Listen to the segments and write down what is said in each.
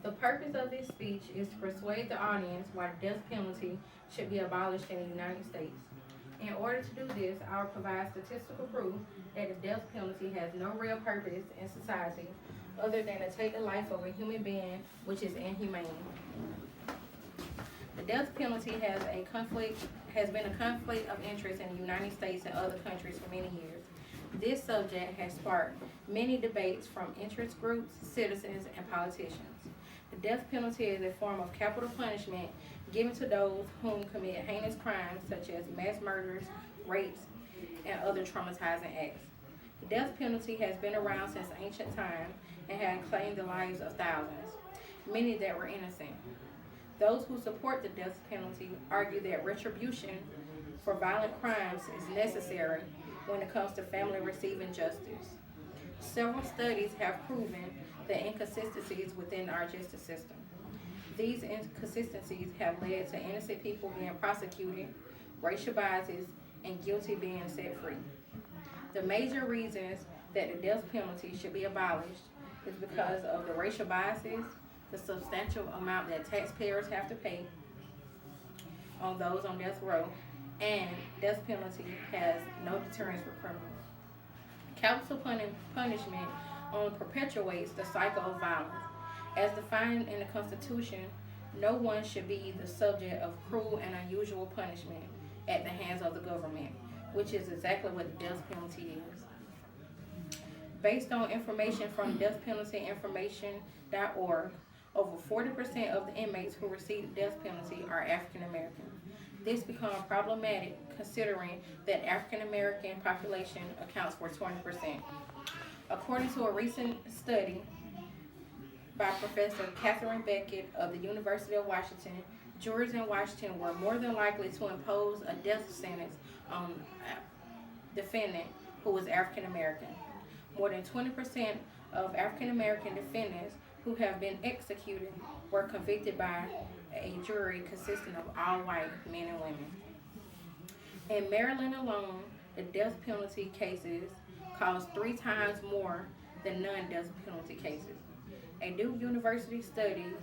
The purpose of this speech is to persuade the audience why the death penalty should be abolished in the United States. In order to do this, I will provide statistical proof that the death penalty has no real purpose in society other than to take the life of a human being, which is inhumane. The death penalty has been a conflict of interest in the United States and other countries for many years. This subject has sparked many debates from interest groups, citizens, and politicians. The death penalty is a form of capital punishment given to those whom commit heinous crimes such as mass murders, rapes, and other traumatizing acts. The death penalty has been around since ancient times and has claimed the lives of thousands, many that were innocent. Those who support the death penalty argue that retribution for violent crimes is necessary when it comes to family receiving justice. Several studies have proven the inconsistencies within our justice system. These inconsistencies have led to innocent people being prosecuted, racial biases, and guilty being set free. The major reasons that the death penalty should be abolished is because of the racial biases, the substantial amount that taxpayers have to pay on those on death row, and death penalty has no deterrence for criminals. Capital punishment only perpetuates the cycle of violence. As defined in the Constitution, no one should be the subject of cruel and unusual punishment at the hands of the government, which is exactly what the death penalty is. Based on information from deathpenaltyinformation.org, over 40% of the inmates who receive the death penalty are African American. This becomes problematic considering that African American population accounts for 20%. According to a recent study by Professor Catherine Beckett of the University of Washington, jurors in Washington were more than likely to impose a death sentence on a defendant who was African American. More than 20% of African American defendants who have been executed were convicted by a jury consisting of all white men and women. In Maryland alone, the death penalty cases cost 3 times more than non-death penalty cases. A Duke University study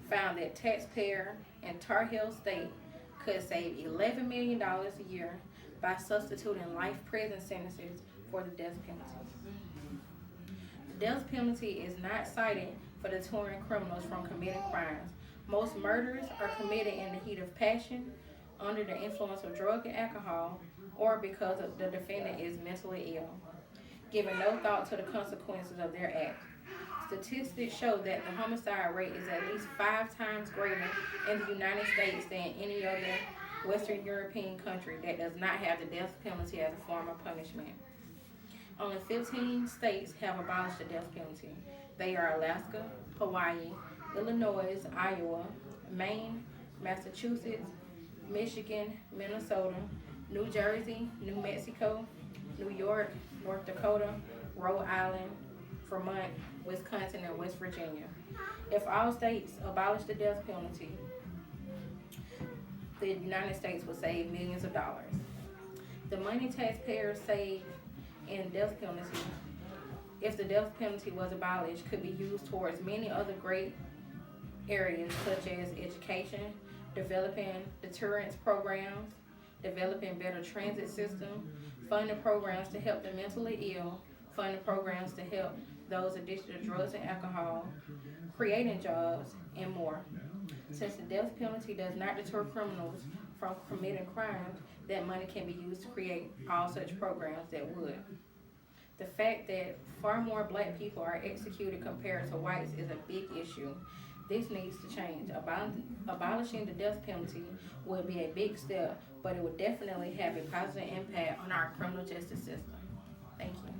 found that taxpayers in Tar Heel State could save $11 million a year by substituting life prison sentences for the death penalty. The death penalty is not cited for deterring criminals from committing crimes. Most murders are committed in the heat of passion, under the influence of drug and alcohol, or because the defendant is mentally ill, giving no thought to the consequences of their act. Statistics show that the homicide rate is at least 5 times greater in the United States than any other Western European country that does not have the death penalty as a form of punishment. Only 15 states have abolished the death penalty. They are Alaska, Hawaii, Illinois, Iowa, Maine, Massachusetts, Michigan, Minnesota, New Jersey, New Mexico, New York, North Dakota, Rhode Island, Vermont, Wisconsin, and West Virginia. If all states abolish the death penalty, the United States would save millions of dollars. The money taxpayers save in death penalty, if the death penalty was abolished, could be used towards many other great areas such as education, developing deterrence programs, developing better transit system, funding programs to help the mentally ill, funding programs to help those addicted to drugs and alcohol, creating jobs, and more. Since the death penalty does not deter criminals from committing crimes, that money can be used to create all such programs that would. The fact that far more black people are executed compared to whites is a big issue. This needs to change. Abolishing the death penalty would be a big step, but it would definitely have a positive impact on our criminal justice system. Thank you.